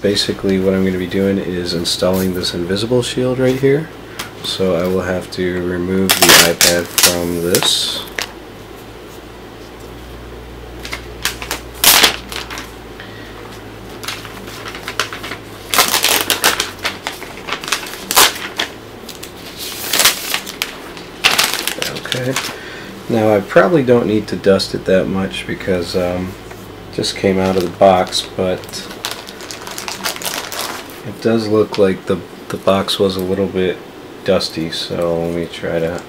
Basically what I'm going to be doing is installing this invisible shield right here. So I will have to remove the iPad from this. Okay. Now I probably don't need to dust it that much because it just came out of the box, but it does look like the box was a little bit dusty, so let me try to...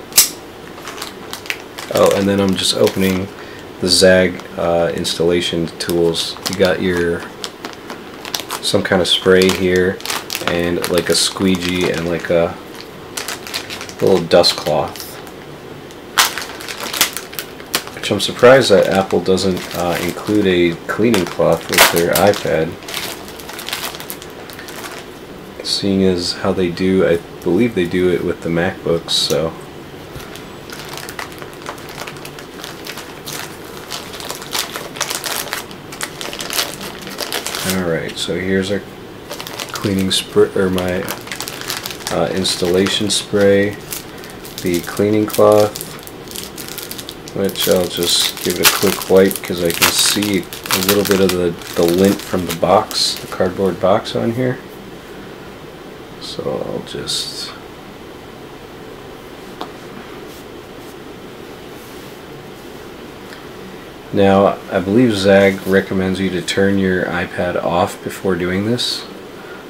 Oh, and then I'm just opening the ZAGG installation tools. You got your some kind of spray here and like a squeegee and like a little dust cloth, which I'm surprised that Apple doesn't include a cleaning cloth with their iPad, seeing as how they do. I believe they do it with the MacBooks. So alright, so here's our cleaning spray, or my installation spray, the cleaning cloth, which I'll just give it a quick wipe because I can see a little bit of the lint from the box, the cardboard box on here. So I'll just... Now, I believe ZAGG recommends you to turn your iPad off before doing this,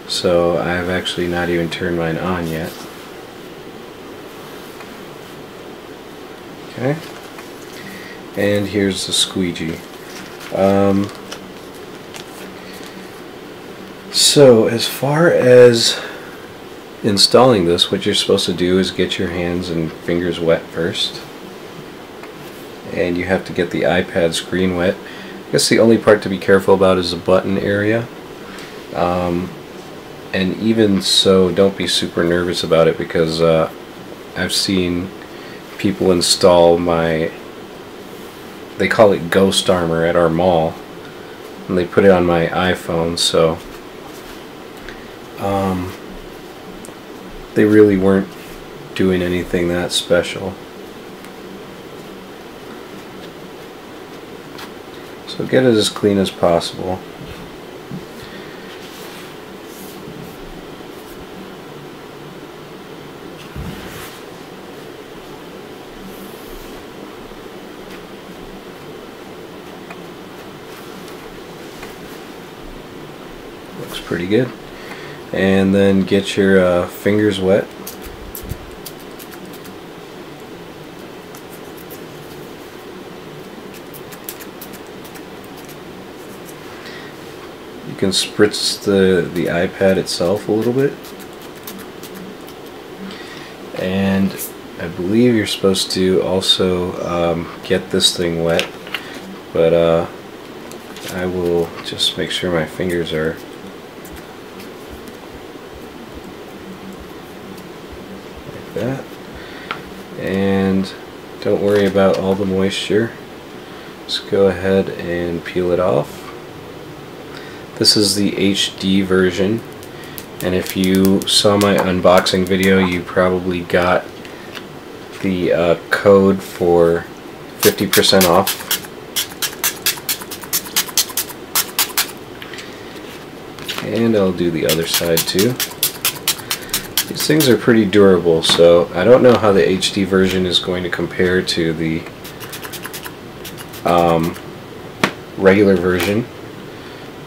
so I've actually not even turned mine on yet. Okay, and here's the squeegee. So as far as installing this, what you're supposed to do is get your hands and fingers wet first, and you have to get the iPad screen wet. I guess the only part to be careful about is the button area, and even so, don't be super nervous about it, because I've seen people install my, they call it Ghost Armor at our mall, and they put it on my iPhone, so they really weren't doing anything that special. So get it as clean as possible. Looks pretty good. And then get your fingers wet. You can spritz the iPad itself a little bit, and I believe you're supposed to also get this thing wet, but I will just make sure my fingers are like that, and don't worry about all the moisture. Just go ahead and peel it off. This is the HD version, and if you saw my unboxing video, you probably got the code for 50% off. And I'll do the other side too. These things are pretty durable, so I don't know how the HD version is going to compare to the regular version,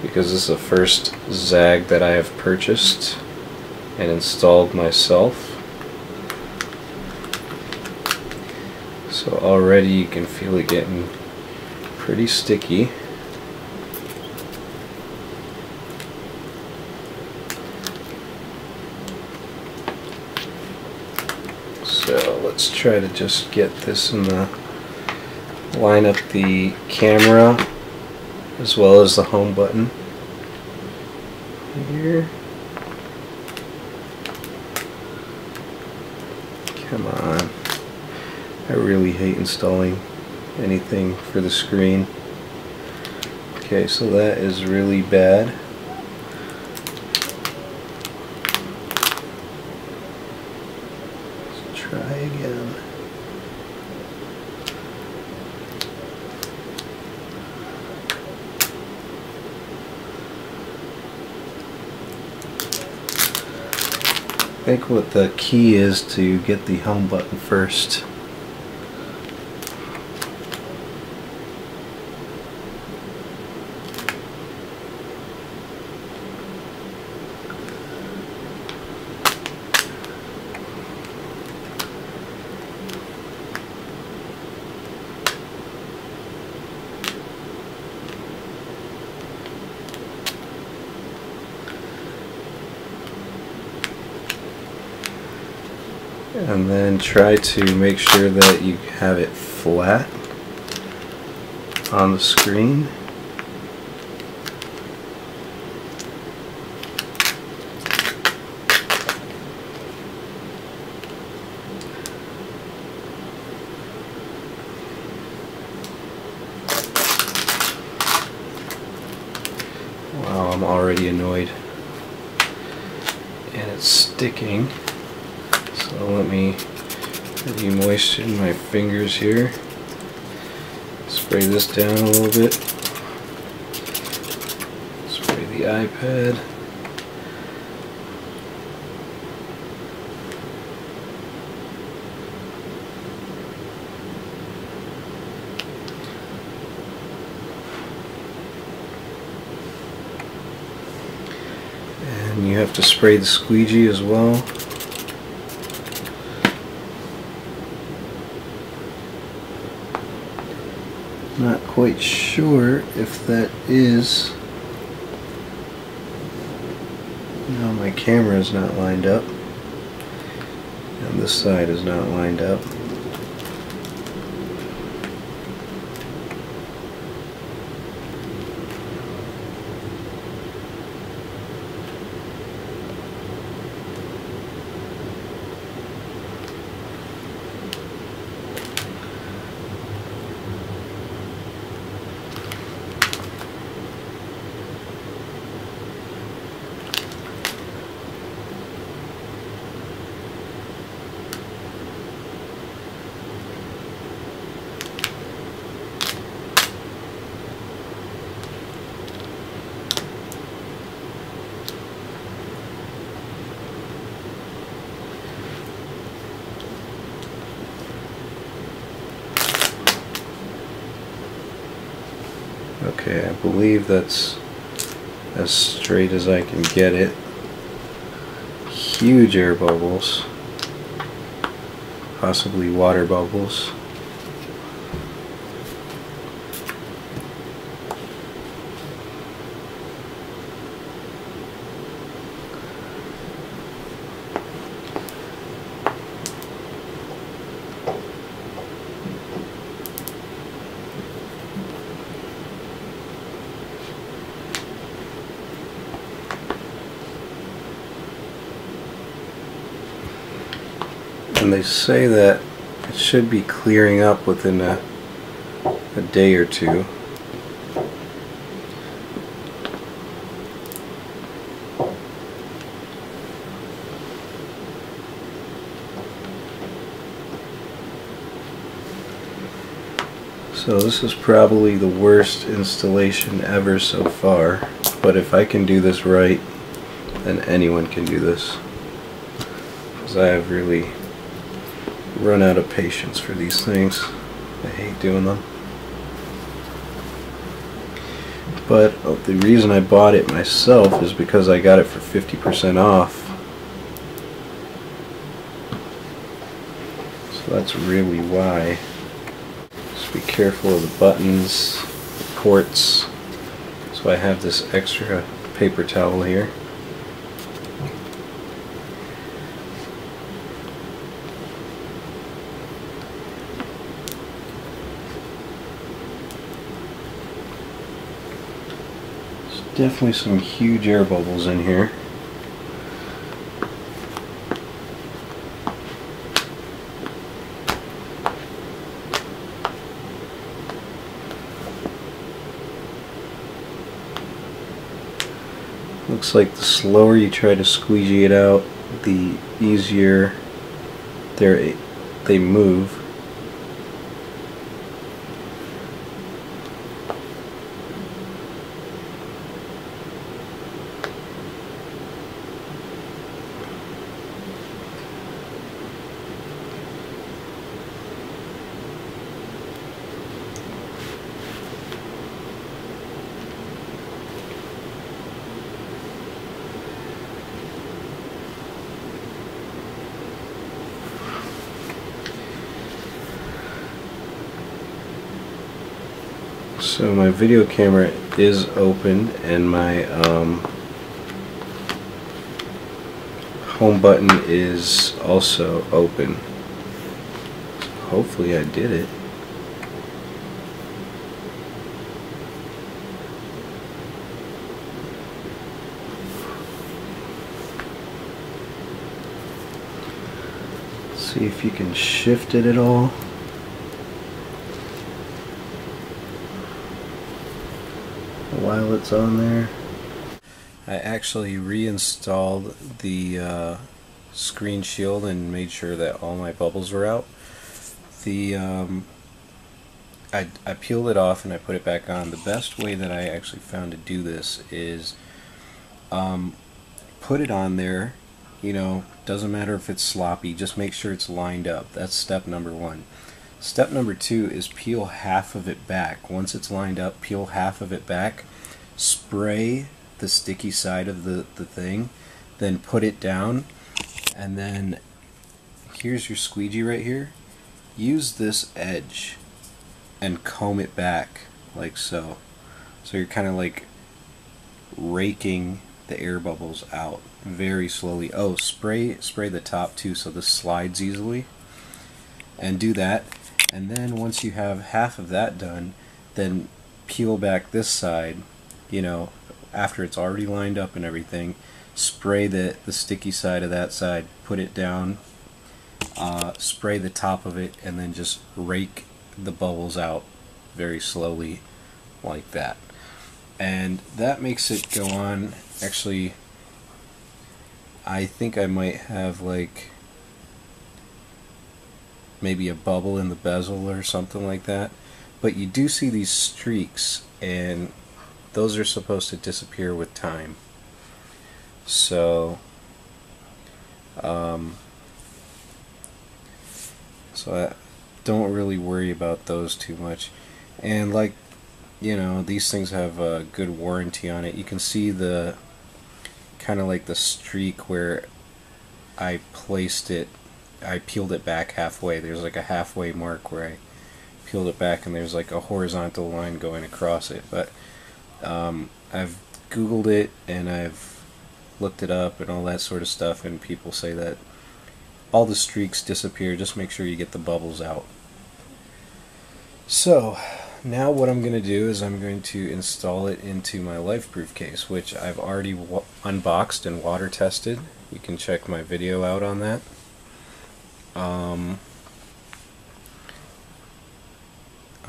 because this is the first ZAGG that I have purchased and installed myself. So already you can feel it getting pretty sticky. So let's try to just get this in the, line up the camera as well as the home button here. Come on. I really hate installing anything for the screen. Okay, so that is really bad. Try again. I think what the key is to get the home button first. And then try to make sure that you have it flat on the screen. Wow, I'm already annoyed. And it's sticking. So let me demoisten my fingers here. Spray this down a little bit. Spray the iPad. And you have to spray the squeegee as well. Not quite sure if that is. No, my camera is not lined up. And this side is not lined up. Okay, I believe that's as straight as I can get it. Huge air bubbles, possibly water bubbles. And they say that it should be clearing up within a day or two. So this is probably the worst installation ever so far, but if I can do this right, then anyone can do this. Because I have really run out of patience for these things. I hate doing them. But the reason I bought it myself is because I got it for 50% off. So that's really why. Just be careful of the buttons, the ports. So I have this extra paper towel here. Definitely some huge air bubbles in here. Looks like the slower you try to squeegee it out, the easier they move. So my video camera is open and my home button is also open. So hopefully I did it. Let's see if you can shift it at all. While it's on there. I actually reinstalled the screen shield and made sure that all my bubbles were out. I peeled it off and I put it back on. The best way that I actually found to do this is put it on there, you know, doesn't matter if it's sloppy, just make sure it's lined up. That's step number one. Step number two is peel half of it back. Once it's lined up, peel half of it back, spray the sticky side of the thing, then put it down, and then here's your squeegee right here. Use this edge and comb it back like so. So you're kind of like raking the air bubbles out very slowly. Oh, spray the top too so this slides easily. And do that. And then once you have half of that done, then peel back this side, you know, after it's already lined up and everything, spray the sticky side of that side, put it down, spray the top of it, and then just rake the bubbles out very slowly like that. And that makes it go on. Actually, I think I might have like maybe a bubble in the bezel or something like that, but you do see these streaks, and those are supposed to disappear with time. So I don't really worry about those too much. And like, you know, these things have a good warranty on it. You can see the kind of like the streak where I placed it. I peeled it back halfway. There's like a halfway mark where I peeled it back, and there's like a horizontal line going across it. But I've Googled it and I've looked it up and all that sort of stuff, and people say that all the streaks disappear. Just make sure you get the bubbles out. So now what I'm going to do is I'm going to install it into my lifeproof case, which I've already unboxed and water tested. You can check my video out on that. I'm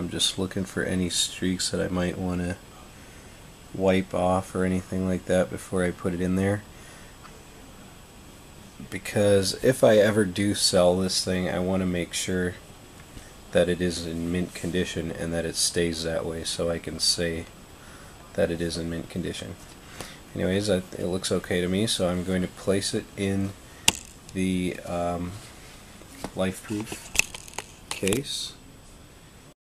just looking for any streaks that I might want to wipe off or anything like that before I put it in there, because if I ever do sell this thing, I want to make sure that it is in mint condition and that it stays that way, so I can say that it is in mint condition. Anyways, it looks okay to me, so I'm going to place it in the lifeproof case.